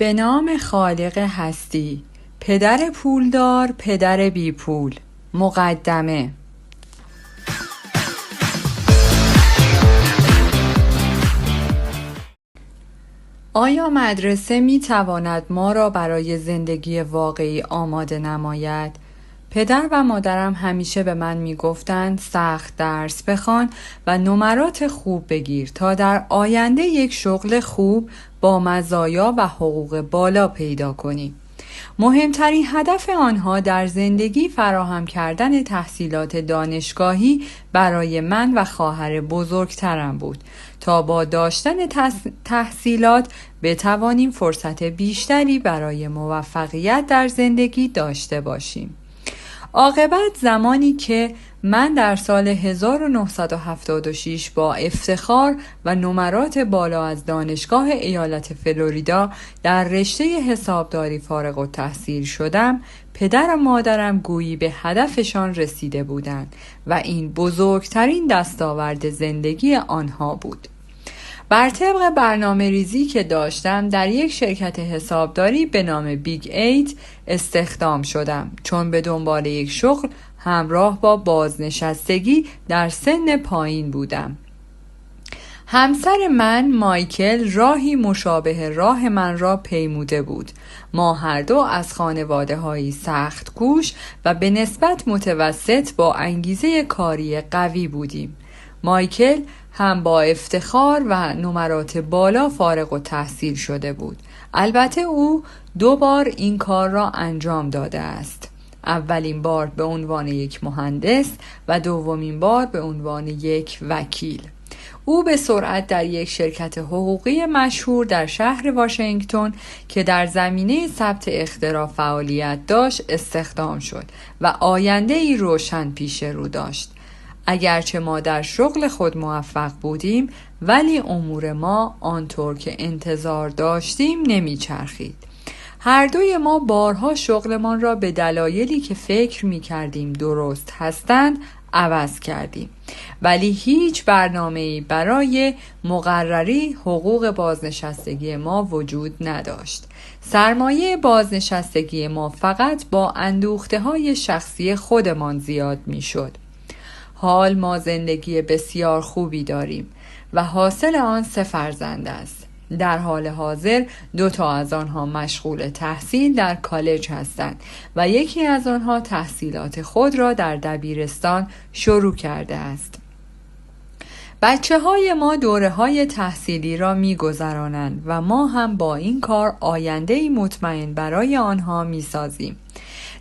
به نام خالق هستی، پدر پولدار، پدر بی پول. مقدمه. آیا مدرسه می تواند ما را برای زندگی واقعی آماده نماید؟ پدر و مادرم همیشه به من می گفتند سخت درس بخوان و نمرات خوب بگیر تا در آینده یک شغل خوب با مزایا و حقوق بالا پیدا کنی. مهمترین هدف آنها در زندگی فراهم کردن تحصیلات دانشگاهی برای من و خواهر بزرگترم بود تا با داشتن تحصیلات بتوانیم فرصت بیشتری برای موفقیت در زندگی داشته باشیم. عاقبت زمانی که من در سال 1976 با افتخار و نمرات بالا از دانشگاه ایالت فلوریدا در رشته حسابداری فارغ التحصیل شدم، پدر و مادرم گویی به هدفشان رسیده بودند و این بزرگترین دستاورد زندگی آنها بود. بر طبق برنامه ریزی که داشتم در یک شرکت حسابداری به نام بیگ 8 استخدام شدم، چون به دنبال یک شغل همراه با بازنشستگی در سن پایین بودم. همسر من مایکل راهی مشابه راه من را پیموده بود. ما هر دو از خانواده‌هایی سخت کوش و به نسبت متوسط با انگیزه کاری قوی بودیم. مایکل هم با افتخار و نمرات بالا فارغ التحصیل شده بود. البته او 2 بار این کار را انجام داده است. اولین بار به عنوان یک مهندس و دومین بار به عنوان یک وکیل. او به سرعت در یک شرکت حقوقی مشهور در شهر واشنگتن که در زمینه ثبت اختراع فعالیت داشت استخدام شد و آینده‌ای روشن پیش رو داشت. اگرچه ما در شغل خود موفق بودیم، ولی امور ما آنطور که انتظار داشتیم نمیچرخید. هر دوی ما بارها شغلمان را به دلایلی که فکر می‌کردیم درست هستند عوض کردیم، ولی هیچ برنامه‌ای برای مقرری حقوق بازنشستگی ما وجود نداشت. سرمایه بازنشستگی ما فقط با اندوخته‌های شخصی خودمان زیاد می‌شد. حال ما زندگی بسیار خوبی داریم و حاصل آن 3 فرزند است. در حال حاضر 2 از آنها مشغول تحصیل در کالج هستند و یکی از آنها تحصیلات خود را در دبیرستان شروع کرده است. بچه‌های ما دوره‌های تحصیلی را می‌گذرانند و ما هم با این کار آینده‌ای مطمئن برای آنها می‌سازیم.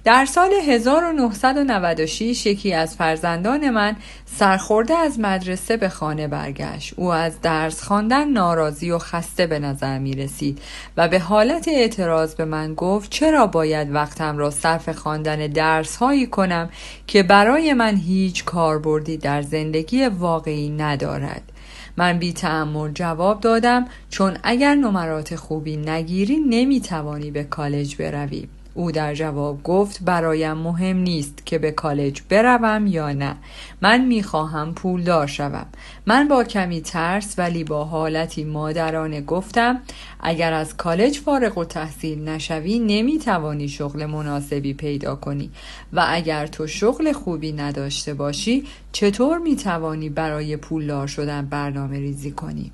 در سال 1996 یکی از فرزندان من سرخورده از مدرسه به خانه برگشت. او از درس خواندن ناراضی و خسته به نظر می رسید و به حالت اعتراض به من گفت چرا باید وقتم را صرف خواندن درس هایی کنم که برای من هیچ کاربردی در زندگی واقعی ندارد. من بی تأمل جواب دادم چون اگر نمرات خوبی نگیری نمی توانی به کالج بروی. او در جواب گفت برایم مهم نیست که به کالج بروم یا نه. من میخواهم پولدار شوم. من با کمی ترس ولی با حالتی مادرانه گفتم اگر از کالج فارغ التحصیل نشوی نمیتوانی شغل مناسبی پیدا کنی و اگر تو شغل خوبی نداشته باشی چطور میتوانی برای پولدار شدن برنامه ریزی کنی؟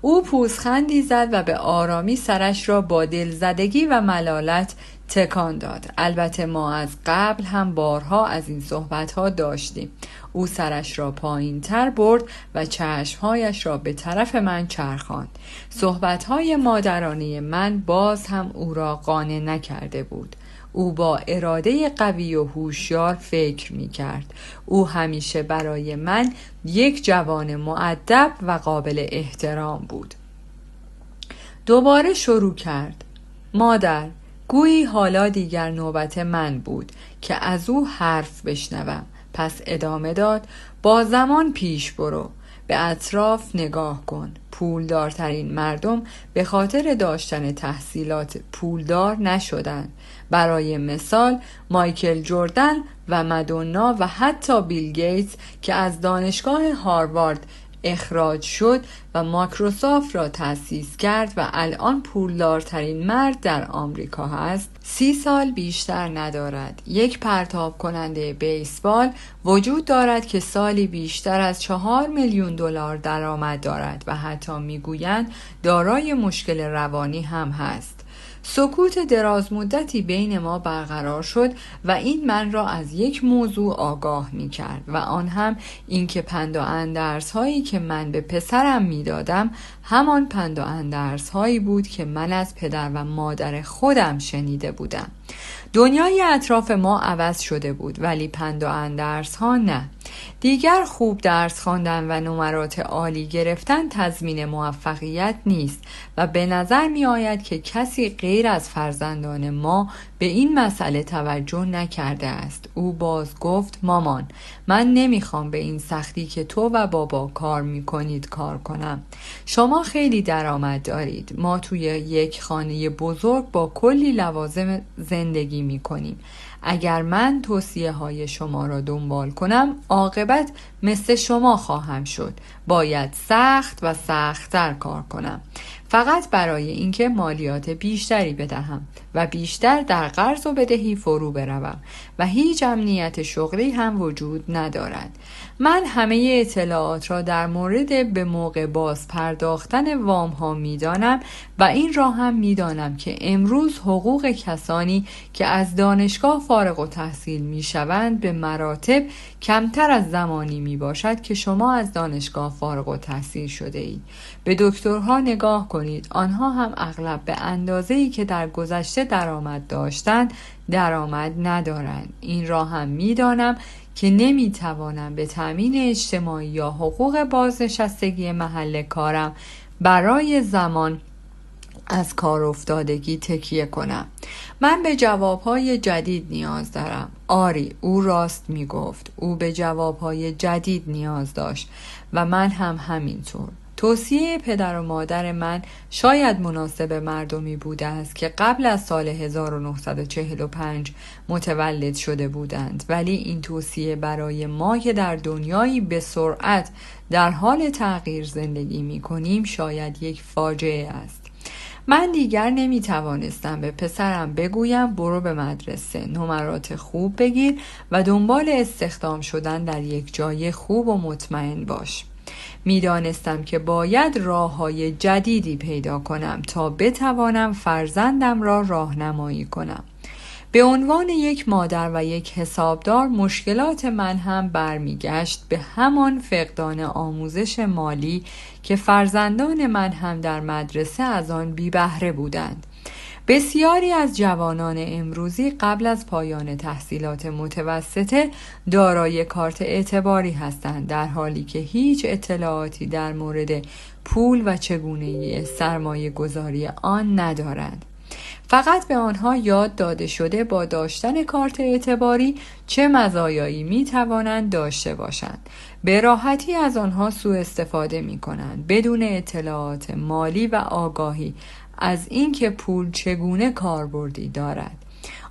او پوزخندی زد و به آرامی سرش را با دلزدگی و ملالت تکان داد. البته ما از قبل هم بارها از این صحبتها داشتیم. او سرش را پایین تر برد و چشمهایش را به طرف من چرخاند. صحبتهای مادرانه من باز هم او را قانع نکرده بود. او با اراده قوی و هوشیار فکر می کرد. او همیشه برای من یک جوان مؤدب و قابل احترام بود. دوباره شروع کرد. مادر، گویی حالا دیگر نوبت من بود که از او حرف بشنوم. پس ادامه داد با زمان پیش برو. به اطراف نگاه کن. پولدارترین مردم به خاطر داشتن تحصیلات پولدار نشدند. برای مثال مایکل جردن و مدونا و حتی بیل گیتس که از دانشگاه هاروارد اخراج شد و مایکروسافت را تأسیس کرد و الان پولدارترین مرد در آمریکا هست، 30 سال بیشتر ندارد. یک پرتاب کننده بیسبال وجود دارد که سالی بیشتر از 4 میلیون دلار درآمد دارد و حتی میگویند دارای مشکل روانی هم هست. سکوت دراز مدتی بین ما برقرار شد و این من را از یک موضوع آگاه می کرد و آن هم اینکه پند و اندرس هایی که من به پسرم می دادم همان پند و اندرس هایی بود که من از پدر و مادر خودم شنیده بودم. دنیای اطراف ما عوض شده بود ولی پند و اندرس ها نه. دیگر خوب درس خواندن و نمرات عالی گرفتن تضمین موفقیت نیست و به نظر می آید که کسی غیر از فرزندان ما به این مسئله توجه نکرده است. او باز گفت مامان، من نمیخوام به این سختی که تو و بابا کار میکنید کار کنم. شما خیلی درآمد دارید. ما توی یک خانه بزرگ با کلی لوازم زندگی میکنیم. اگر من توصیه های شما را دنبال کنم عاقبت مثل شما خواهم شد. باید سخت و سخت‌تر کار کنم فقط برای اینکه مالیات بیشتری بدهم و بیشتر در قرض و بدهی فرو بروم و هیچ امنیت شغلی هم وجود ندارد. من همه اطلاعات را در مورد به موقع باز پرداختن وام ها می دانم و این را هم می دانم که امروز حقوق کسانی که از دانشگاه فارغ التحصیل می شوند به مراتب کمتر از زمانی می باشد که شما از دانشگاه فارغ التحصیل شده اید. به دکترها نگاه کنید. آنها هم اغلب به اندازه‌ای که در گذشته درآمد داشتند درآمد ندارند. این را هم می دانم که نمی توانم به تامین اجتماعی یا حقوق بازنشستگی محل کارم برای زمان از کار افتادگی تکیه کنم. من به جوابهای جدید نیاز دارم. آری، او راست می گفت. او به جوابهای جدید نیاز داشت و من هم همینطور. توصیه پدر و مادر من شاید مناسب مردمی بوده است که قبل از سال 1945 متولد شده بودند، ولی این توصیه برای ما که در دنیایی به سرعت در حال تغییر زندگی می کنیم شاید یک فاجعه است. من دیگر نمی توانستم به پسرم بگویم برو به مدرسه، نمرات خوب بگیر و دنبال استخدام شدن در یک جای خوب و مطمئن باش. می دانستم که باید راه‌های جدیدی پیدا کنم تا بتوانم فرزندم را راهنمایی کنم. به عنوان یک مادر و یک حسابدار مشکلات من هم برمیگشت به همان فقدان آموزش مالی که فرزندان من هم در مدرسه از آن بی بهره بودند. بسیاری از جوانان امروزی قبل از پایان تحصیلات متوسطه دارای کارت اعتباری هستند، در حالی که هیچ اطلاعاتی در مورد پول و چگونگی سرمایه گذاری آن ندارند. فقط به آنها یاد داده شده با داشتن کارت اعتباری چه مزایایی می توانند داشته باشند. به راحتی از آنها سوء استفاده می کنند بدون اطلاعات مالی و آگاهی از اینکه پول چگونه کاربردی دارد.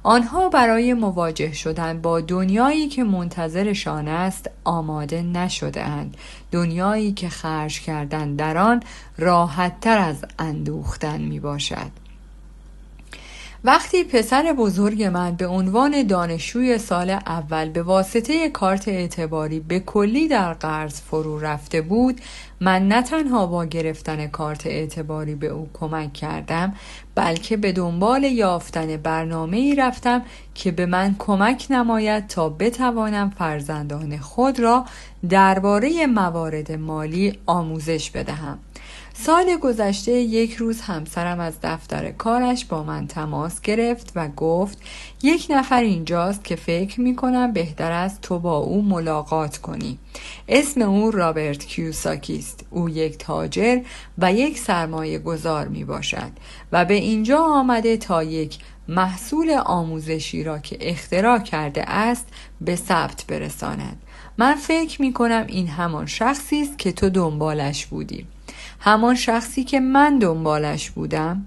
آنها برای مواجه شدن با دنیایی که منتظرشان است آماده نشده‌اند، دنیایی که خرج کردن در آن راحت‌تر از اندوختن می باشد. وقتی پسر بزرگ من به عنوان دانشجوی سال اول به واسطه کارت اعتباری به کلی در قرض فرو رفته بود، من نه تنها با گرفتن کارت اعتباری به او کمک کردم، بلکه به دنبال یافتن برنامه‌ای رفتم که به من کمک نماید تا بتوانم فرزندان خود را درباره موارد مالی آموزش بدهم. سال گذشته یک روز همسرم از دفتر کارش با من تماس گرفت و گفت یک نفر اینجاست که فکر می‌کنم بهتر است تو با او ملاقات کنی. اسم او رابرت کیوساکی است. او یک تاجر و یک سرمایه گذار می باشد و به اینجا آمده تا یک محصول آموزشی را که اختراع کرده است به ثبت برساند. من فکر می‌کنم این همان شخصی است که تو دنبالش بودی. همان شخصی که من دنبالش بودم.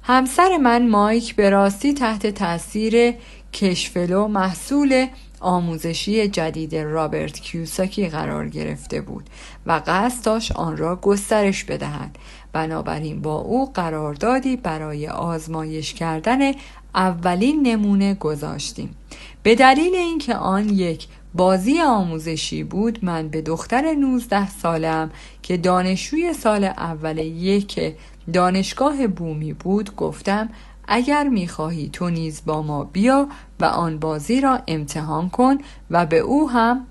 همسر من مایک به راستی تحت تاثیر کشفلو محصول آموزشی جدید رابرت کیوساکی قرار گرفته بود و قصد داشت آن را گسترش بدهد. بنابراین با او قراردادی برای آزمایش کردن اولین نمونه گذاشتیم. به دلیل اینکه آن یک بازی آموزشی بود، من به دختر 19 سالم که دانشجوی سال اول یک دانشگاه بومی بود گفتم اگر می‌خواهی تو نیز با ما بیا و آن بازی را امتحان کن و به او هم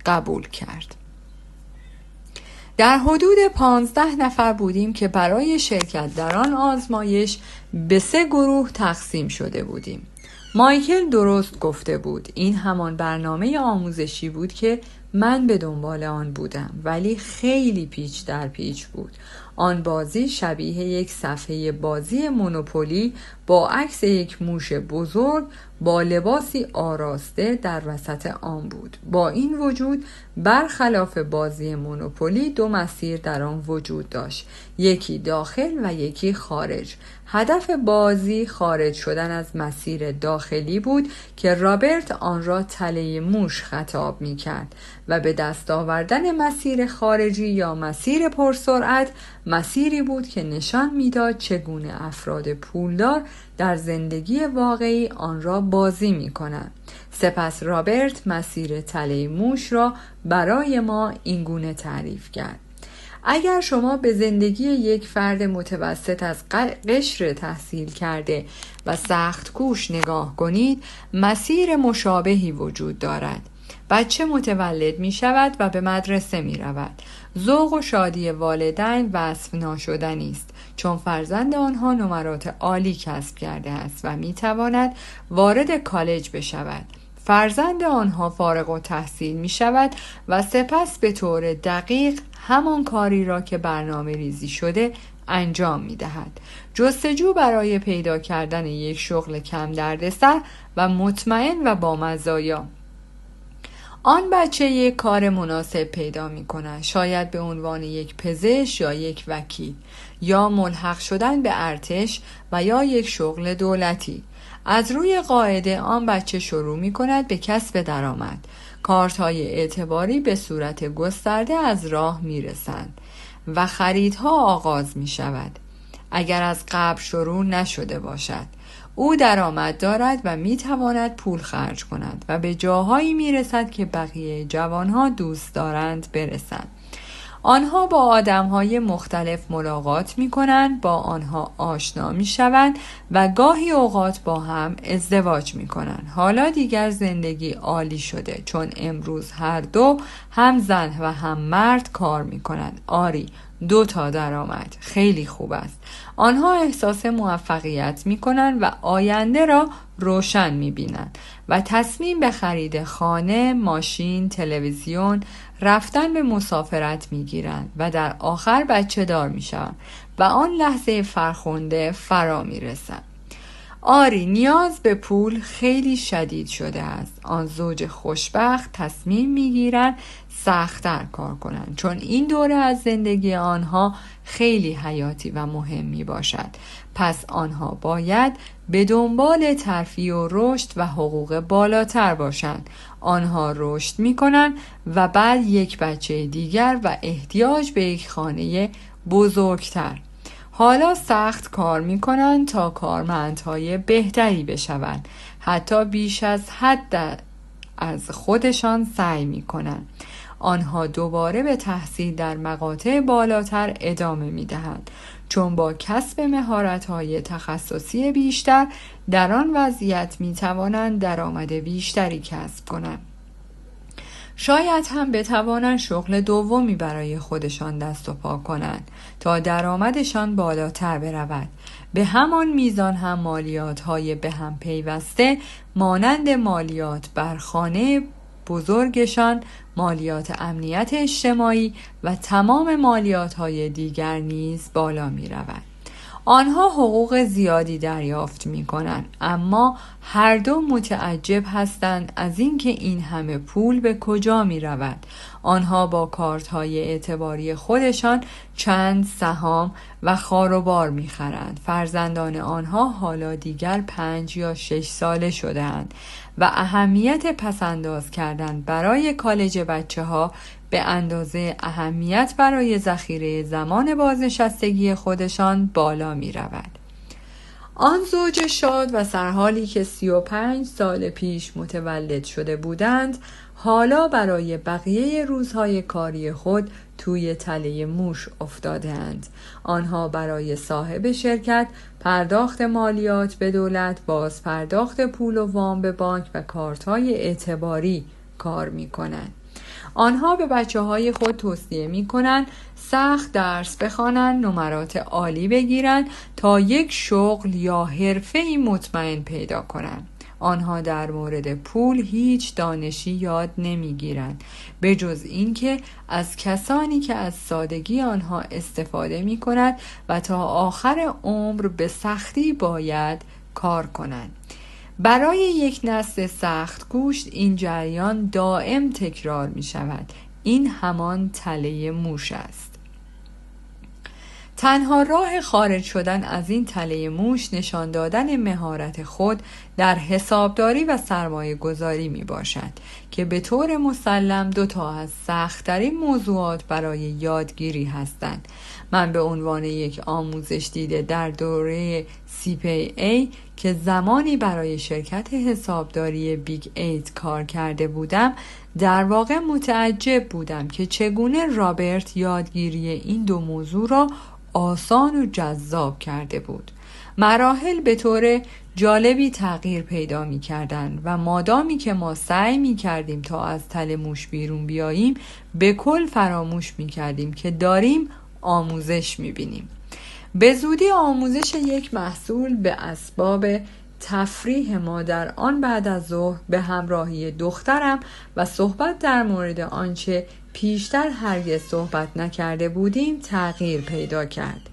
قبول کرد. در حدود 15 نفر بودیم که برای شرکت در آن آزمایش به 3 گروه تقسیم شده بودیم. مایکل درست گفته بود. این همان برنامه آموزشی بود که من به دنبال آن بودم، ولی خیلی پیچ در پیچ بود. آن بازی شبیه یک صفحه بازی مونوپولی با عکس یک موش بزرگ با لباسی آراسته در وسط آن بود. با این وجود برخلاف بازی مونوپولی 2 مسیر در آن وجود داشت، یکی داخل و یکی خارج. هدف بازی خارج شدن از مسیر داخلی بود که رابرت آن را تله موش خطاب می کرد و به دست آوردن مسیر خارجی یا مسیر پرسرعت مسیری بود که نشان میداد چگونه افراد پولدار در زندگی واقعی آن را بازی می کنند. سپس رابرت مسیر تله موش را برای ما اینگونه تعریف کرد: اگر شما به زندگی یک فرد متوسط از قشر تحصیل کرده و سخت کوش نگاه کنید، مسیر مشابهی وجود دارد. بچه متولد می شود و به مدرسه می رود. ذوق و شادی والدین وصف ناشدنی است، چون فرزند آنها نمرات عالی کسب کرده است و می تواند وارد کالج بشود. فرزند آنها فارغ التحصیل می شود و سپس به طور دقیق همان کاری را که برنامه ریزی شده انجام می دهد. جستجو برای پیدا کردن یک شغل کم دردسر و مطمئن و با مزایا. آن بچه یک کار مناسب پیدا می کند، شاید به عنوان یک پزشک یا یک وکیل، یا ملحق شدن به ارتش و یا یک شغل دولتی. از روی قاعده آن بچه شروع می کند به کسب درآمد. کارت‌های اعتباری به صورت گسترده از راه می رسند و خریدها آغاز می شود. اگر از قبل شروع نشده باشد، او درآمد دارد و می تواند پول خرج کند و به جاهایی می رسد که بقیه جوانها دوست دارند برسند. آنها با آدمهای مختلف ملاقات می کنند، با آنها آشنا می شوند و گاهی اوقات با هم ازدواج می کنند. حالا دیگر زندگی عالی شده، چون امروز هر دو هم زن و هم مرد کار می کنند. آری، 2 تا درآمد خیلی خوب است. آنها احساس موفقیت می کنند و آینده را روشن می بینند و تصمیم به خرید خانه، ماشین، تلویزیون، رفتن به مسافرت می گیرند و در آخر بچه دار می شوند و آن لحظه فرخنده فرا می رسند. آری، نیاز به پول خیلی شدید شده است. آن زوج خوشبخت تصمیم می گیرند سخت‌تر کار کنند، چون این دوره از زندگی آنها خیلی حیاتی و مهم می باشد. پس آنها باید به دنبال ترفیع و رشد و حقوق بالاتر باشند. آنها رشد می کنند و بعد یک بچه دیگر و احتیاج به یک خانه بزرگتر. حالا سخت کار می کنند تا کارمندهای بهتری بشوند. حتی بیش از حد از خودشان سعی می کنند. آنها دوباره به تحصیل در مقاطع بالاتر ادامه می دهند، چون با کسب مهارت‌های تخصصی بیشتر در آن وضعیت می توانند درآمد بیشتری کسب کنند. شاید هم بتوانند شغل دومی برای خودشان دست و پا کنند تا درآمدشان بالاتر برود. به همان میزان هم مالیات‌های به هم پیوسته مانند مالیات بر خانه بزرگشان، مالیات امنیت اجتماعی و تمام مالیات‌های دیگر نیز بالا می‌رود. آنها حقوق زیادی دریافت می کنند، اما هر دو متعجب هستند از اینکه این همه پول به کجا می رود. آنها با کارت های اعتباری خودشان چند سهام و خاروبار می خرند. فرزندان آنها حالا دیگر 5 یا 6 ساله شده اند و اهمیت پسنداز کردن برای کالج بچه ها به اندازه اهمیت برای ذخیره زمان بازنشستگی خودشان بالا می رود. آن زوج شاد و سرحالی که 35 سال پیش متولد شده بودند، حالا برای بقیه روزهای کاری خود توی تله موش افتادند. آنها برای صاحب شرکت پرداخت مالیات به دولت، باز پرداخت پول و وام به بانک و کارت‌های اعتباری کار می‌کنند. آنها به بچه‌های خود توصیه می‌کنند سخت درس بخوانند، نمرات عالی بگیرند تا یک شغل یا حرفه‌ای مطمئن پیدا کنند. آنها در مورد پول هیچ دانشی یاد نمی‌گیرند به جز اینکه از کسانی که از سادگی آنها استفاده می‌کنند و تا آخر عمر به سختی باید کار کنند. برای یک نسل سخت گوشت این جریان دائم تکرار می شود. این همان تله موش است. تنها راه خارج شدن از این تله موش نشان دادن مهارت خود در حسابداری و سرمایه گذاری می باشد که به طور مسلم 2 از سخت‌ترین موضوعات برای یادگیری هستند. من به عنوان یک آموزش دیده در دوره CPA که زمانی برای شرکت حسابداری بیگ 8 کار کرده بودم، در واقع متعجب بودم که چگونه رابرت یادگیری این 2 موضوع را آسان و جذاب کرده بود. مراحل به طور جالبی تغییر پیدا می کردن و مادامی که ما سعی می کردیم تا از تله موش بیرون بیاییم، به کل فراموش می کردیم که داریم آموزش می بینیم. به زودی آموزش یک محصول به اسباب تفریح ما در آن بعد از ظهر به همراهی دخترم و صحبت در مورد آنچه پیشتر هرگز صحبت نکرده بودیم تغییر پیدا کرد.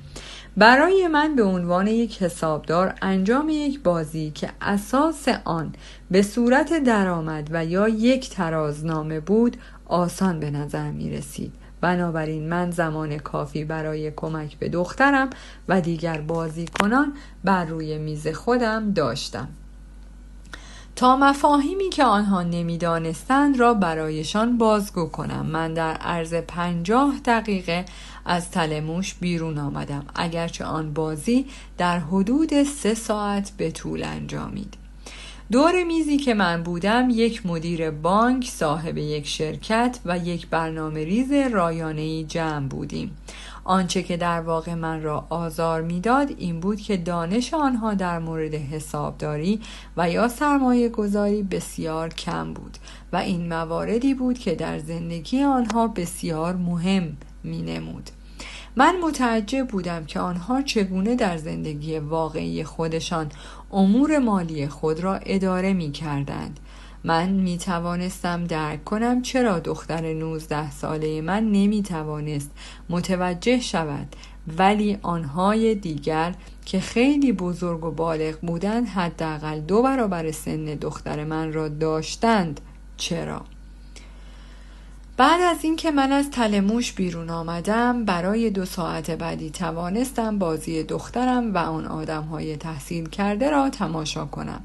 برای من به عنوان یک حسابدار انجام یک بازی که اساس آن به صورت درآمد و یا یک ترازنامه بود آسان به نظر می رسید. بنابراین من زمان کافی برای کمک به دخترم و دیگر بازیکنان بر روی میز خودم داشتم تا مفاهیمی که آنها نمی‌دانستند را برایشان بازگو کنم. من در عرض 50 دقیقه از تله موش بیرون آمدم، اگرچه آن بازی در حدود 3 ساعت به طول انجامید. دور میزی که من بودم یک مدیر بانک، صاحب یک شرکت و یک برنامه ریز رایانه‌ای جمع بودیم. آنچه که در واقع من را آزار میداد این بود که دانش آنها در مورد حسابداری و یا سرمایه گذاری بسیار کم بود و این مواردی بود که در زندگی آنها بسیار مهم می نمود. من متعجب بودم که آنها چگونه در زندگی واقعی خودشان امور مالی خود را اداره می کردند. من می توانستم درک کنم چرا دختر 19 ساله من نمی توانست متوجه شود، ولی آنهای دیگر که خیلی بزرگ و بالغ بودند حداقل 2 برابر سن دختر من را داشتند. چرا؟ بعد از اینکه من از تله موش بیرون آمدم، برای 2 ساعت بعدی توانستم بازی دخترم و آن آدم‌های تحصیل کرده را تماشا کنم.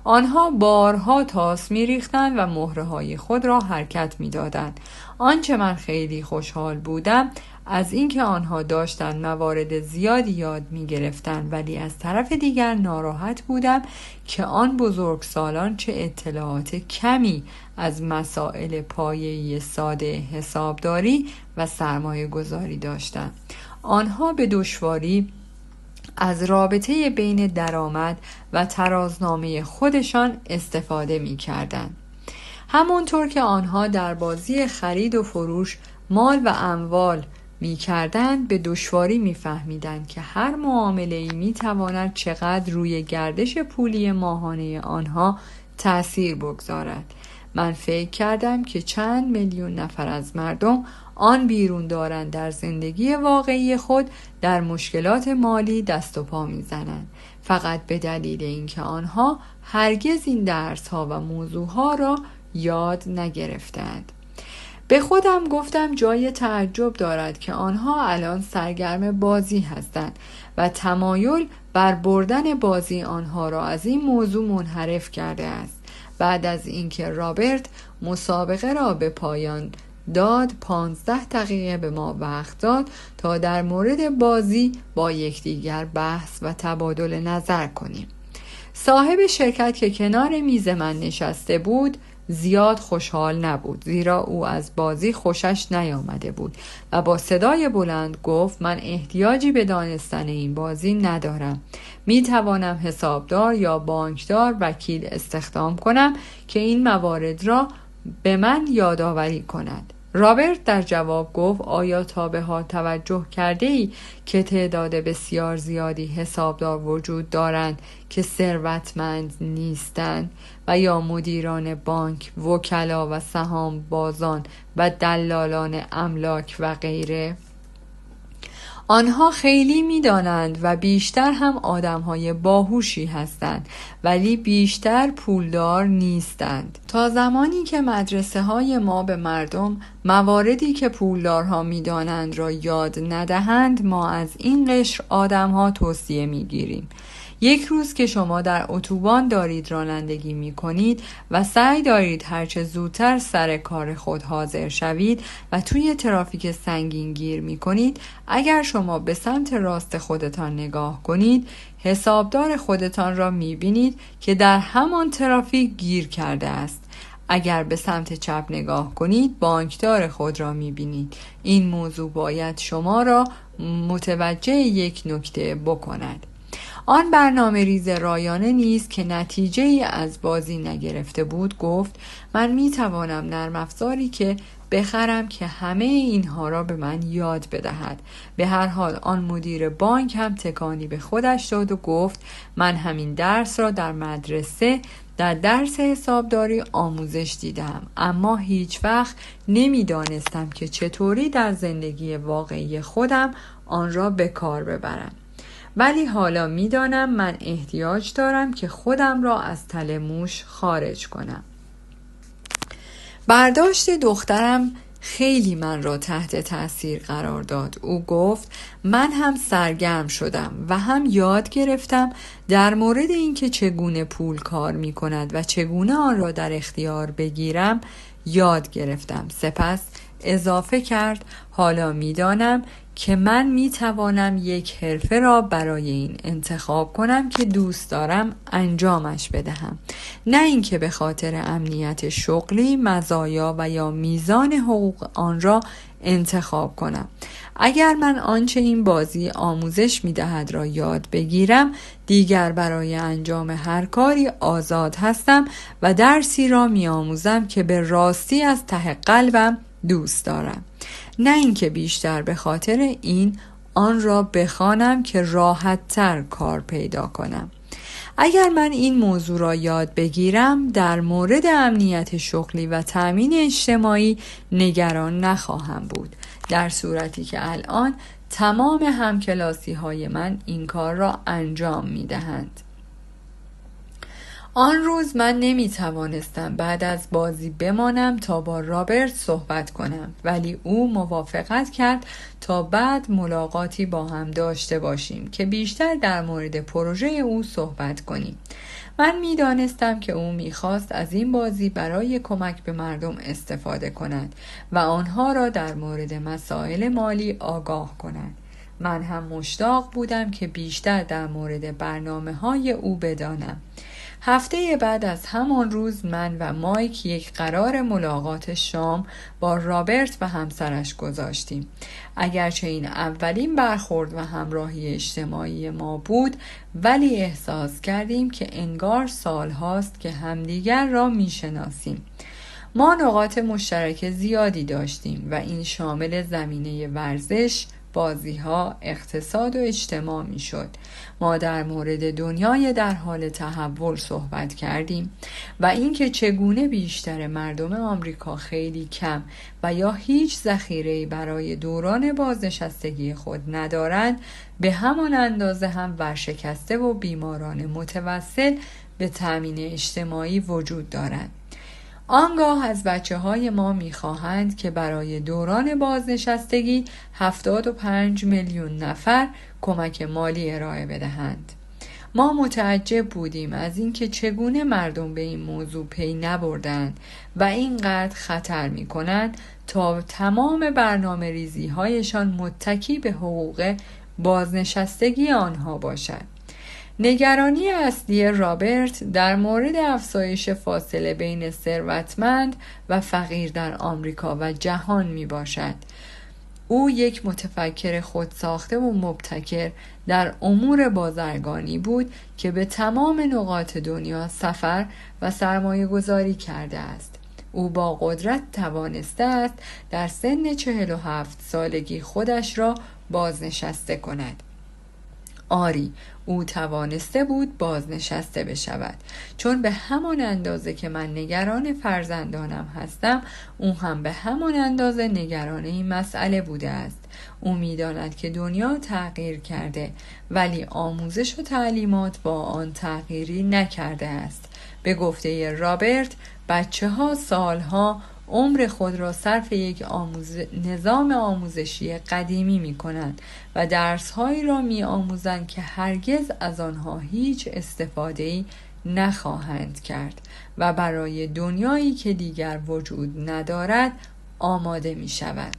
آنها بارها تاس می‌ریختند و مهره‌های خود را حرکت می‌دادند. آنچه من خیلی خوشحال بودم از اینکه آنها داشتند موارد زیادی یاد می‌گرفتند، ولی از طرف دیگر ناراحت بودم که آن بزرگسالان چه اطلاعات کمی از مسائل پایه‌ای ساده حسابداری و سرمایه گذاری داشتند. آنها به دشواری از رابطه بین درآمد و ترازنامه خودشان استفاده می کردند. همونطور که آنها در بازی خرید و فروش مال و اموال می کردند، به دشواری می فهمیدند که هر معامله‌ای می تواند چقدر روی گردش پولی ماهانه آنها تأثیر بگذارد. من فکر کردم که چند میلیون نفر از مردم آن بیرون دارند در زندگی واقعی خود در مشکلات مالی دست و پا میزنند، فقط به دلیل اینکه آنها هرگز این درس‌ها و موضوعها را یاد نگرفتند. به خودم گفتم جای تعجب دارد که آنها الان سرگرم بازی هستند و تمایل بر بردن بازی آنها را از این موضوع منحرف کرده است. بعد از اینکه رابرت مسابقه را به پایان داد 15 دقیقه به ما وقت داد تا در مورد بازی با یکدیگر بحث و تبادل نظر کنیم. صاحب شرکت که کنار میز من نشسته بود زیاد خوشحال نبود، زیرا او از بازی خوشش نیامده بود و با صدای بلند گفت من احتیاجی به دانستن این بازی ندارم. می توانم حسابدار یا بانکدار وکیل استخدام کنم که این موارد را به من یادآوری کند. رابرت در جواب گفت آیا تا به حال توجه کرده ای که تعداد بسیار زیادی حسابدار وجود دارند که ثروتمند نیستند و یا مدیران بانک، وکلا و سهام بازان و دلالان املاک و غیره؟ آنها خیلی می‌دانند و بیشتر هم آدم‌های باهوشی هستند ولی بیشتر پولدار نیستند. تا زمانی که مدرسه‌های ما به مردم مواردی که پولدارها می‌دانند را یاد ندهند، ما از این قشر آدم‌ها توصیه می‌گیریم. یک روز که شما در اتوبان دارید رانندگی می کنید و سعی دارید هرچه زودتر سر کار خود حاضر شوید و توی ترافیک سنگین گیر می کنید، اگر شما به سمت راست خودتان نگاه کنید، حسابدار خودتان را می بینید که در همان ترافیک گیر کرده است. اگر به سمت چپ نگاه کنید، بانکدار خود را می بینید. این موضوع باید شما را متوجه یک نکته بکند. آن برنامه ریز رایانه نیز که نتیجه ای از بازی نگرفته بود گفت من می توانم نرم افزاری که بخرم که همه اینها را به من یاد بدهد. به هر حال آن مدیر بانک هم تکانی به خودش داد و گفت من همین درس را در مدرسه در درس حسابداری آموزش دیدم، اما هیچ وقت نمی دانستم که چطوری در زندگی واقعی خودم آن را به کار ببرم. ولی حالا میدانم من احتیاج دارم که خودم را از تله موش خارج کنم. برداشت دخترم خیلی من را تحت تاثیر قرار داد. او گفت من هم سرگرم شدم و هم یاد گرفتم در مورد اینکه چگونه پول کار می کند و چگونه آن را در اختیار بگیرم یاد گرفتم. سپس اضافه کرد حالا میدانم که من می توانم یک حرفه را برای این انتخاب کنم که دوست دارم انجامش بدهم، نه اینکه به خاطر امنیت شغلی، مزایا و یا میزان حقوق آن را انتخاب کنم. اگر من آنچه این بازی آموزش می دهد را یاد بگیرم، دیگر برای انجام هر کاری آزاد هستم و درسی را می آموزم که به راستی از ته قلبم دوست دارم، نه اینکه بیشتر به خاطر این آن را بخوانم که راحت تر کار پیدا کنم. اگر من این موضوع را یاد بگیرم، در مورد امنیت شغلی و تامین اجتماعی نگران نخواهم بود، در صورتی که الان تمام همکلاسی های من این کار را انجام می دهند. آن روز من نمی توانستم بعد از بازی بمانم تا با رابرت صحبت کنم، ولی او موافقت کرد تا بعد ملاقاتی با هم داشته باشیم که بیشتر در مورد پروژه او صحبت کنیم. من می دانستم که او می خواست از این بازی برای کمک به مردم استفاده کند و آنها را در مورد مسائل مالی آگاه کند. من هم مشتاق بودم که بیشتر در مورد برنامه‌های او بدانم. هفته بعد از همان روز من و مایک یک قرار ملاقات شام با رابرت و همسرش گذاشتیم. اگرچه این اولین برخورد و همراهی اجتماعی ما بود، ولی احساس کردیم که انگار سال هاست که همدیگر را می شناسیم. ما نقاط مشترک زیادی داشتیم و این شامل زمینه ورزش، بازی‌ها، اقتصاد و اجتماع می‌شد. ما در مورد دنیای در حال تحول صحبت کردیم و اینکه چگونه بیشتر مردم آمریکا خیلی کم و یا هیچ ذخیره‌ای برای دوران بازنشستگی خود ندارند، به همان اندازه هم ورشکسته و بیماران متوسل به تامین اجتماعی وجود دارند. آنگاه از بچه‌های ما می‌خواهند که برای دوران بازنشستگی 75 میلیون نفر کمک مالی ارائه بدهند. ما متعجب بودیم از اینکه چگونه مردم به این موضوع پی نبردند و اینقدر خطر می‌کنند تا تمام برنامه‌ریزی‌هایشان متکی به حقوق بازنشستگی آنها باشد. نگرانی اصلی رابرت در مورد افزایش فاصله بین ثروتمند و فقیر در آمریکا و جهان می باشد. او یک متفکر خودساخته و مبتکر در امور بازرگانی بود که به تمام نقاط دنیا سفر و سرمایه گذاری کرده است. او با قدرت توانسته است در سن 47 سالگی خودش را بازنشسته کند. آری، او توانسته بود بازنشسته بشود، چون به همان اندازه که من نگران فرزندانم هستم، او هم به همان اندازه نگران این مسئله بوده است. او می‌داند که دنیا تغییر کرده، ولی آموزش و تعلیمات با آن تغییری نکرده است. به گفته رابرت، بچه‌ها سالها عمر خود را صرف یک نظام آموزشی قدیمی می کنند و درس‌هایی را می آموزند که هرگز از آنها هیچ استفاده‌ای نخواهند کرد و برای دنیایی که دیگر وجود ندارد آماده می شوند.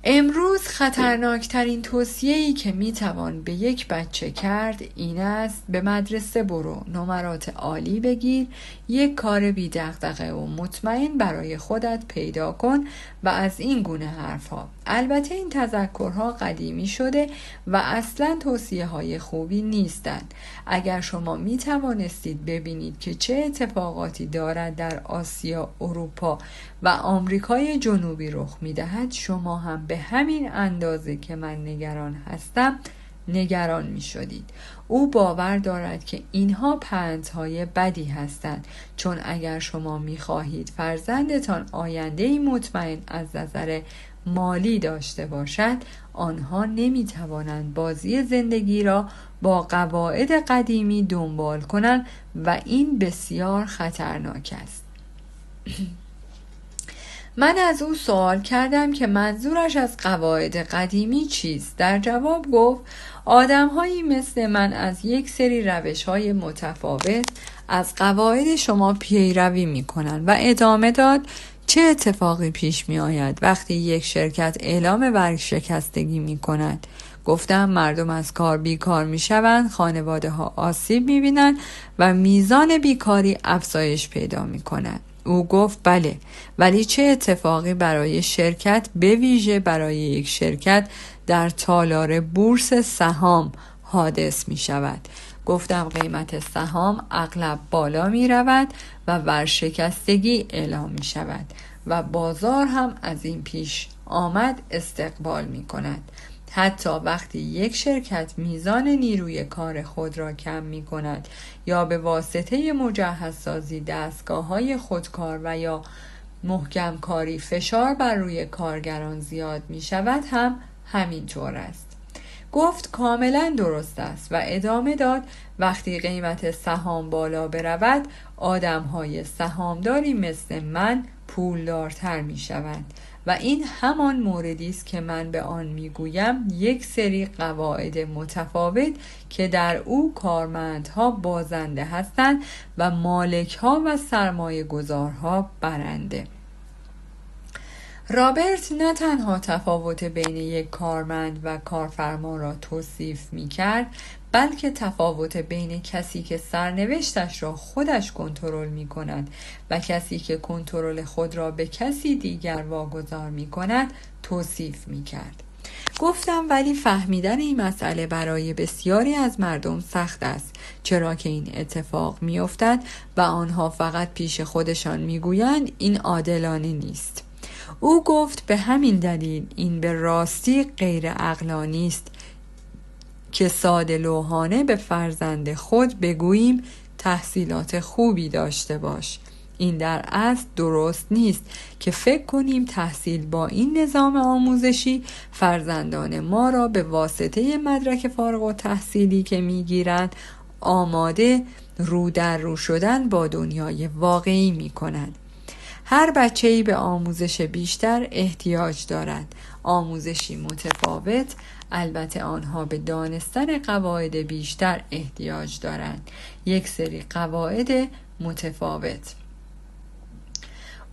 امروز خطرناکترین توصیه‌ای که میتوان به یک بچه کرد این است: به مدرسه برو، نمرات عالی بگیر، یک کار بی دغدغه و مطمئن برای خودت پیدا کن و از این گونه حرفها. البته این تذکرها قدیمی شده و اصلا توصیه‌های خوبی نیستند. اگر شما میتوانستید ببینید که چه اتفاقاتی دارد در آسیا، اروپا و آمریکای جنوبی رخ میدهد، شما هم به همین اندازه که من نگران هستم نگران می شدید. او باور دارد که اینها پندهای بدی هستند، چون اگر شما می خواهید فرزندتان آینده‌ای مطمئن از نظر مالی داشته باشد، آنها نمی توانند بازی زندگی را با قواعد قدیمی دنبال کنند و این بسیار خطرناک است. من از او سوال کردم که منظورش از قواعد قدیمی چیست. در جواب گفت آدم‌هایی مثل من از یک سری روش‌های متفاوت از قواعد شما پیروی می‌کنند و ادامه داد: چه اتفاقی پیش می‌آید وقتی یک شرکت اعلام ورشکستگی می‌کند؟ گفتم مردم از کار بیکار می‌شوند، خانواده‌ها آسیب می‌بینند و میزان بیکاری افزایش پیدا می‌کند. او گفت بله، ولی چه اتفاقی برای شرکت، به ویژه برای یک شرکت در تالار بورس سهام حادث می شود؟ گفتم قیمت سهام اغلب بالا می رود و ورشکستگی اعلام می شود و بازار هم از این پیش آمد استقبال می کند. حتی وقتی یک شرکت میزان نیروی کار خود را کم می کند یا به واسطه مجهزسازی دستگاه‌های خودکار و یا محکم کاری فشار بر روی کارگران زیاد می شود، هم همینطور است. گفت کاملا درست است و ادامه داد وقتی قیمت سهام بالا برود، آدم‌های سهامداری مثل من پولدارتر می شوند و این همان موردی است که من به آن میگویم یک سری قواعد متفاوت که در او کارمندها بازنده هستند و مالکها و سرمایه گذارها برنده. رابرت نه تنها تفاوت بین یک کارمند و کارفرما را توصیف می کرد، بلکه تفاوت بین کسی که سرنوشتش را خودش کنترل می کند و کسی که کنترل خود را به کسی دیگر واگذار می کند توصیف می کرد. گفتم ولی فهمیدن این مسئله برای بسیاری از مردم سخت است، چرا که این اتفاق می افتد و آنها فقط پیش خودشان می گویند این عادلانه نیست. او گفت به همین دلیل این به راستی غیر عقلانی است که ساده لوحانه به فرزند خود بگوییم تحصیلات خوبی داشته باش. این در اصل درست نیست که فکر کنیم تحصیل با این نظام آموزشی فرزندان ما را به واسطه مدرک فارغ التحصیلی که میگیرند آماده رو در رو شدن با دنیای واقعی می کنند. هر بچه‌ای به آموزش بیشتر احتیاج دارد. آموزشی متفاوت، البته آنها به دانستن قواعد بیشتر احتیاج دارند. یک سری قواعد متفاوت.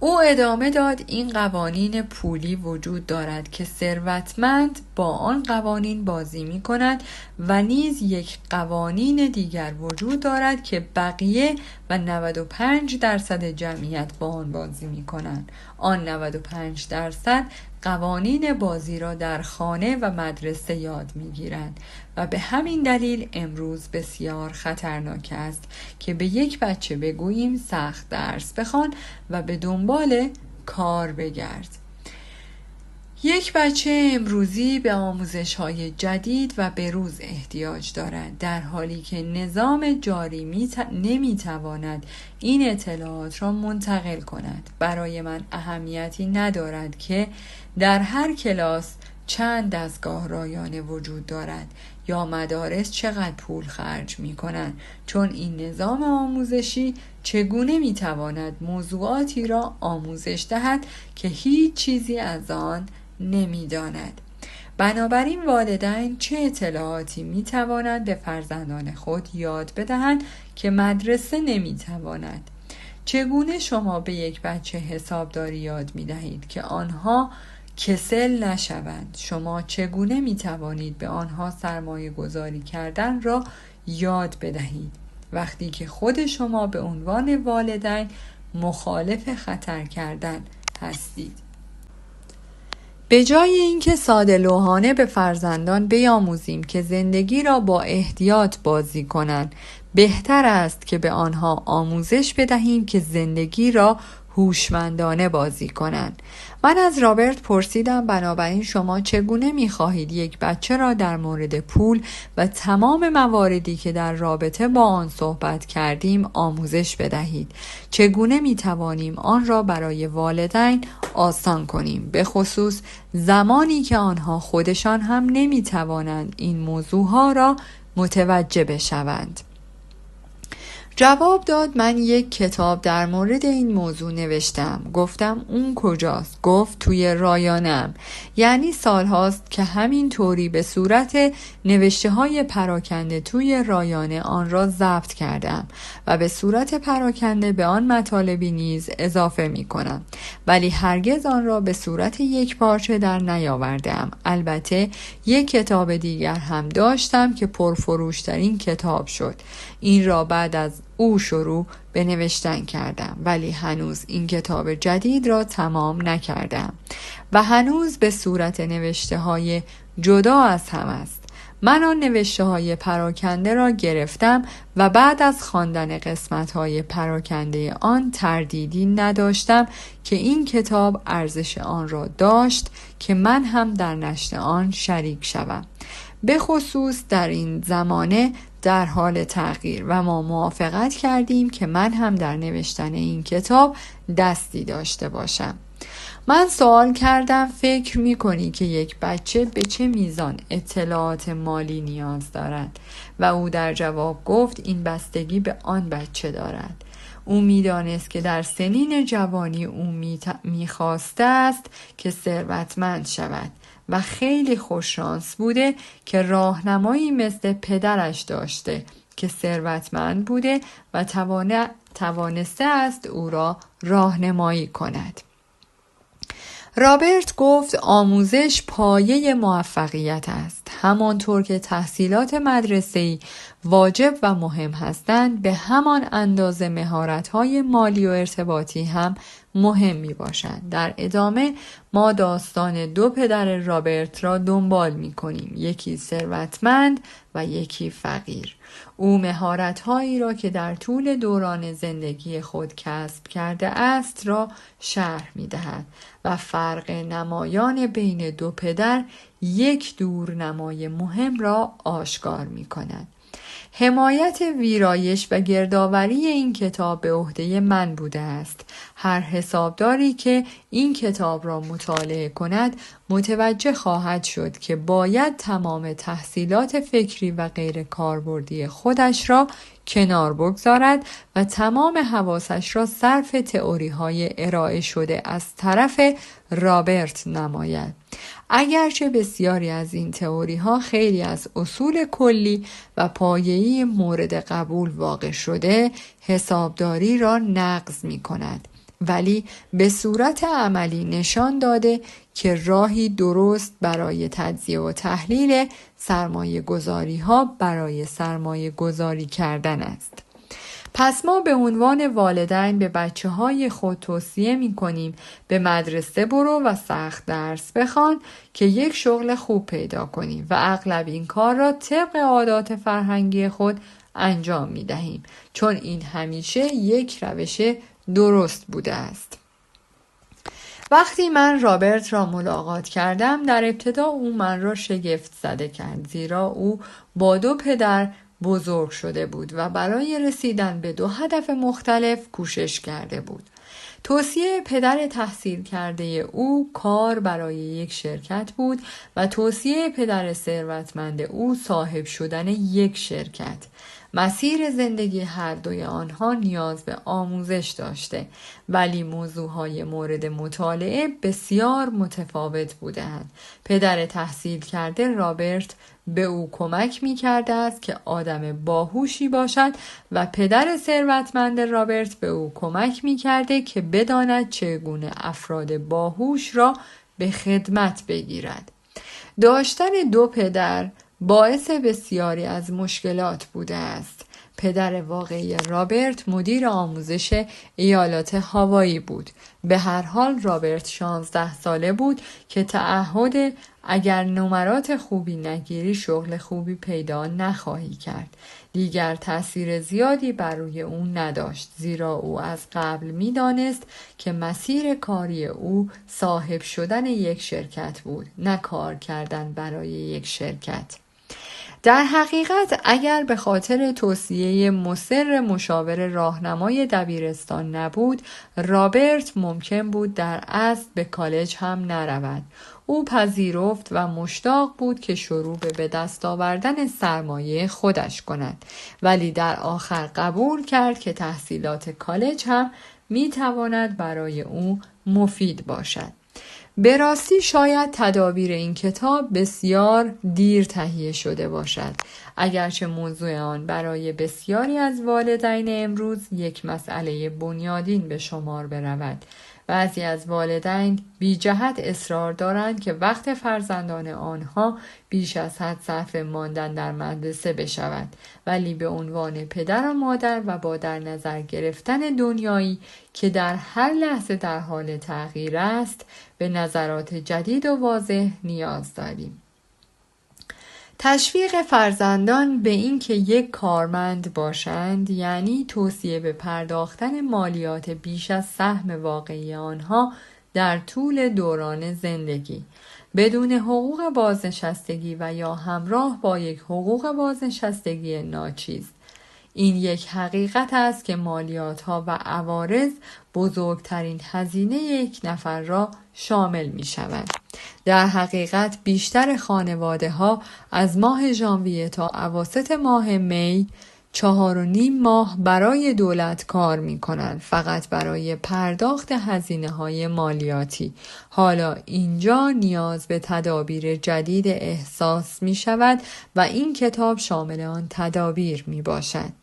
او ادامه داد این قوانین پولی وجود دارد که ثروتمند با آن قوانین بازی می کند و نیز یک قوانین دیگر وجود دارد که بقیه و 95% جمعیت با آن بازی می کنند. آن 95% قوانین بازی را در خانه و مدرسه یاد می گیرند و به همین دلیل امروز بسیار خطرناک است که به یک بچه بگوییم سخت درس بخوان و به دنبال کار بگرد. یک بچه امروزی به آموزش‌های جدید و بروز احتیاج دارد، در حالی که نظام جاری نمی‌تواند این اطلاعات را منتقل کند. برای من اهمیتی ندارد که در هر کلاس چند دستگاه رایانه وجود دارد یا مدارس چقدر پول خرج می‌کنند، چون این نظام آموزشی چگونه می‌تواند موضوعاتی را آموزش دهد که هیچ چیزی از آن نمی‌داند. بنابراین والدین چه اطلاعاتی می‌توانند به فرزندان خود یاد بدهند که مدرسه نمی‌تواند؟ چگونه شما به یک بچه حسابداری یاد می‌دهید که آنها کسل نشوند؟ شما چگونه می‌توانید به آنها سرمایه گذاری کردن را یاد بدهید وقتی که خود شما به عنوان والدین مخالف خطر کردن هستید؟ به جای اینکه ساده لوحانه به فرزندان بیاموزیم که زندگی را با احتیاط بازی کنند، بهتر است که به آنها آموزش بدهیم که زندگی را هوشمندانه بازی کنند. من از رابرت پرسیدم بنابراین شما چگونه می‌خواهید یک بچه را در مورد پول و تمام مواردی که در رابطه با آن صحبت کردیم آموزش بدهید؟ چگونه می‌توانیم آن را برای والدین آسان کنیم، به خصوص زمانی که آنها خودشان هم نمی‌توانند این موضوعها را متوجه بشوند؟ جواب داد من یک کتاب در مورد این موضوع نوشتم. گفتم اون کجاست؟ گفت توی رایانه‌ام. یعنی سال هاست که همین طوری به صورت نوشته های پراکنده توی رایانه آن را ضبط کردم و به صورت پراکنده به آن مطالبی نیز اضافه می کنم، ولی هرگز آن را به صورت یک پارچه در نیاوردم. البته یک کتاب دیگر هم داشتم که پرفروشترین کتاب شد. این را بعد از او شروع به نوشتن کردم، ولی هنوز این کتاب جدید را تمام نکردم و هنوز به صورت نوشته های جدا از هم است. من آن نوشته های پراکنده را گرفتم و بعد از خواندن قسمت های پراکنده آن تردیدی نداشتم که این کتاب ارزش آن را داشت که من هم در نشر آن شریک شوم، به خصوص در این زمانه در حال تغییر، و ما موافقت کردیم که من هم در نوشتن این کتاب دستی داشته باشم. من سوال کردم فکر می‌کنی که یک بچه به چه میزان اطلاعات مالی نیاز دارد؟ و او در جواب گفت این بستگی به آن بچه دارد. او می‌دانست که در سنین جوانی او می‌خواسته است که ثروتمند شود و خیلی خوششانس بوده که راهنمایی مثل پدرش داشته که ثروتمند بوده و توانسته است او را راهنمایی کند. رابرت گفت آموزش پایه موفقیت است. همانطور که تحصیلات مدرسه‌ای واجب و مهم هستند، به همان اندازه مهارت‌های مالی و ارتباطی هم مهم می‌باشند. در ادامه ما داستان دو پدر رابرت را دنبال می‌کنیم، یکی ثروتمند و یکی فقیر. او مهارت‌هایی را که در طول دوران زندگی خود کسب کرده است را شرح می‌دهد و فرق نمایان بین دو پدر یک دورنمای مهم را آشکار می‌کند. حمایت ویرایش و گردآوری این کتاب به عهده من بوده است. هر حسابداری که این کتاب را مطالعه کند متوجه خواهد شد که باید تمام تحصیلات فکری و غیر کاربردی خودش را کنار بگذارد و تمام حواسش را صرف تئوری‌های ارائه شده از طرف رابرت نماید. اگرچه بسیاری از این تئوری‌ها خیلی از اصول کلی و پایه‌ای مورد قبول واقع شده، حسابداری را نقض می‌کند، ولی به صورت عملی نشان داده که راهی درست برای تجزیه و تحلیل سرمایه گذاری‌ها برای سرمایه گذاری کردن است. پس ما به عنوان والدین به بچه‌های خود توصیه می‌کنیم به مدرسه برو و سخت درس بخوان که یک شغل خوب پیدا کنیم و اغلب این کار را طبق عادات فرهنگی خود انجام می‌دهیم، چون این همیشه یک روش درست بوده است. وقتی من رابرت را ملاقات کردم، در ابتدا او من را شگفت زده کرد، زیرا او با دو پدر بزرگ شده بود و برای رسیدن به دو هدف مختلف کوشش کرده بود. توصیه پدر تحصیل کرده او کار برای یک شرکت بود و توصیه پدر ثروتمند او صاحب شدن یک شرکت. مسیر زندگی هر دوی آنها نیاز به آموزش داشته، ولی موضوعهای مورد مطالعه بسیار متفاوت بودند. پدر تحصیل کرده رابرت به او کمک می کرده است که آدم باهوشی باشد و پدر ثروتمند رابرت به او کمک می کرده که بداند چگونه افراد باهوش را به خدمت بگیرد. داشتن دو پدر باعث بسیاری از مشکلات بوده است. پدر واقعی رابرت مدیر آموزش ایالات هاوایی بود. به هر حال رابرت 16 ساله بود که تعهد اگر نمرات خوبی نگیری شغل خوبی پیدا نخواهی کرد دیگر تأثیر زیادی بر روی او نداشت، زیرا او از قبل می‌دانست که مسیر کاری او صاحب شدن یک شرکت بود، نه کار کردن برای یک شرکت. در حقیقت اگر به خاطر توصیه مصر مشاور راهنمای دبیرستان نبود، رابرت ممکن بود در اصل به کالج هم نرود. او پذیرفت و مشتاق بود که شروع به دست آوردن سرمایه خودش کند، ولی در آخر قبول کرد که تحصیلات کالج هم میتواند برای او مفید باشد. به راستی شاید تدابیر این کتاب بسیار دیر تهیه شده باشد، اگرچه موضوع آن برای بسیاری از والدین امروز یک مسئله بنیادین به شمار برود. بعضی از والدین بی جهت اصرار دارند که وقت فرزندان آنها بیش از حد صرف ماندن در مدرسه بشود، ولی به عنوان پدر و مادر و با در نظر گرفتن دنیایی که در هر لحظه در حال تغییر است، به نظرات جدید و واضح نیاز داریم. تشویق فرزندان به این که یک کارمند باشند یعنی توصیه به پرداختن مالیات بیش از سهم واقعی آنها در طول دوران زندگی بدون حقوق بازنشستگی و یا همراه با یک حقوق بازنشستگی ناچیز. این یک حقیقت است که مالیات‌ها و عوارض بزرگترین هزینه یک نفر را شامل می شود. در حقیقت بیشتر خانواده‌ها از ماه ژانویه تا اواسط ماه می 4.5 ماه برای دولت کار می کنند، فقط برای پرداخت هزینه‌های مالیاتی. حالا اینجا نیاز به تدابیر جدید احساس می شود و این کتاب شامل آن تدابیر می باشد.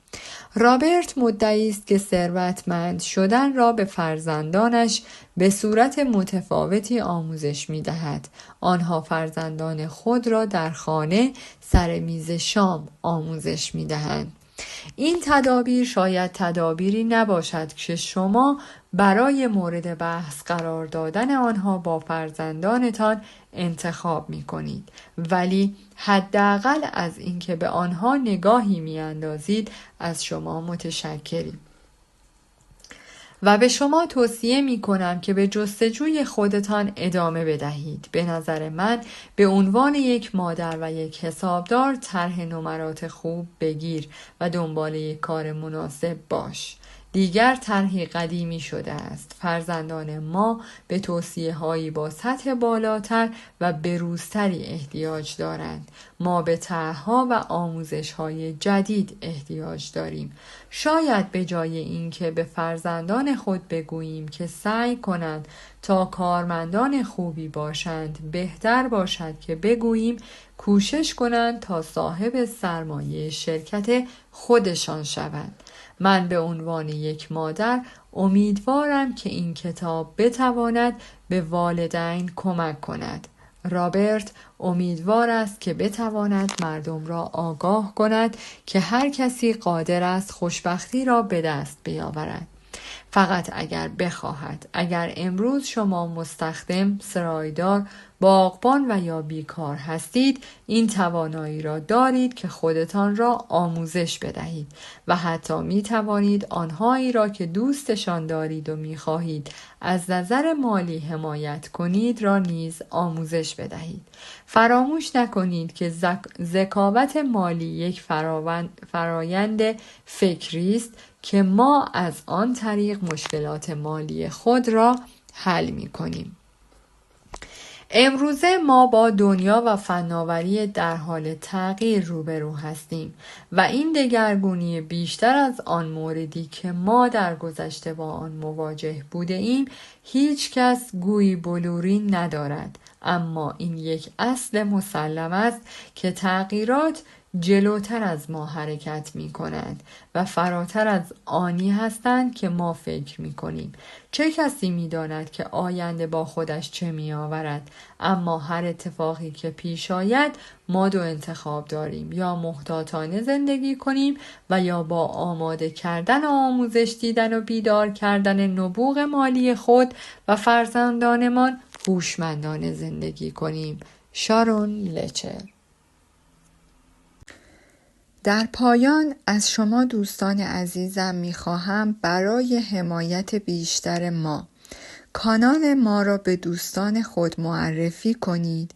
رابرت مدعی است که ثروتمند شدن را به فرزندانش به صورت متفاوتی آموزش می دهد. آنها فرزندان خود را در خانه سر میز شام آموزش می دهند. این تدابیر شاید تدابیری نباشد که شما برای مورد بحث قرار دادن آنها با فرزندانتان انتخاب می کنید، ولی حداقل از اینکه به آنها نگاهی می اندازید از شما متشکریم. و به شما توصیه می کنم که به جستجوی خودتان ادامه بدهید. به نظر من به عنوان یک مادر و یک حسابدار طرح نمرات خوب بگیر و دنبال یک کار مناسب باش. دیگر طرحی قدیمی شده است. فرزندان ما به توصیه‌هایی با سطح بالاتر و بروزتری احتیاج دارند. ما به طرح‌ها و آموزش‌های جدید احتیاج داریم. شاید به جای اینکه به فرزندان خود بگوییم که سعی کنند تا کارمندان خوبی باشند، بهتر باشد که بگوییم کوشش کنند تا صاحب سرمایه شرکت خودشان شوند. من به عنوان یک مادر امیدوارم که این کتاب بتواند به والدین کمک کند. رابرت امیدوار است که بتواند مردم را آگاه کند که هر کسی قادر است خوشبختی را به دست بیاورد. فقط اگر بخواهد. اگر امروز شما مستخدم، سرایدار، باغبان و یا بیکار هستید، این توانایی را دارید که خودتان را آموزش بدهید و حتی می توانید آنهایی را که دوستشان دارید و می خواهید از نظر مالی حمایت کنید را نیز آموزش بدهید. فراموش نکنید که ذکاوت مالی یک فرایند فکری است که ما از آن طریق مشکلات مالی خود را حل می کنیم. امروزه ما با دنیا و فناوری در حال تغییر روبرو هستیم و این دگرگونی بیشتر از آن موردی که ما در گذشته با آن مواجه بوده ایم هیچ کس گویی بلوری ندارد، اما این یک اصل مسلم است که تغییرات جلوتر از ما حرکت می کنند و فراتر از آنی هستند که ما فکر می کنیم. چه کسی می داند که آینده با خودش چه می آورد؟ اما هر اتفاقی که پیش آید ما دو انتخاب داریم: یا محتاطانه زندگی کنیم و یا با آماده کردن آموزش دیدن و بیدار کردن نبوغ مالی خود و فرزندانمان هوشمندانه زندگی کنیم. شارون لچر. در پایان از شما دوستان عزیزم می‌خواهم برای حمایت بیشتر ما کانال ما را به دوستان خود معرفی کنید.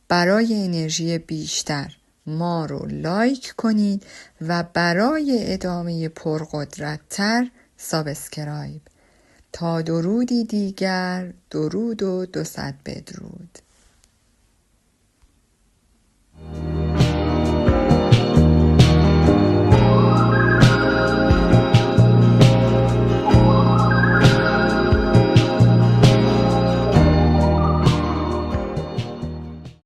برای انرژی بیشتر ما رو لایک کنید و برای ادامه پرقدرت‌تر سابسکرایب. تا درودی دیگر، درود و 200 بدرود.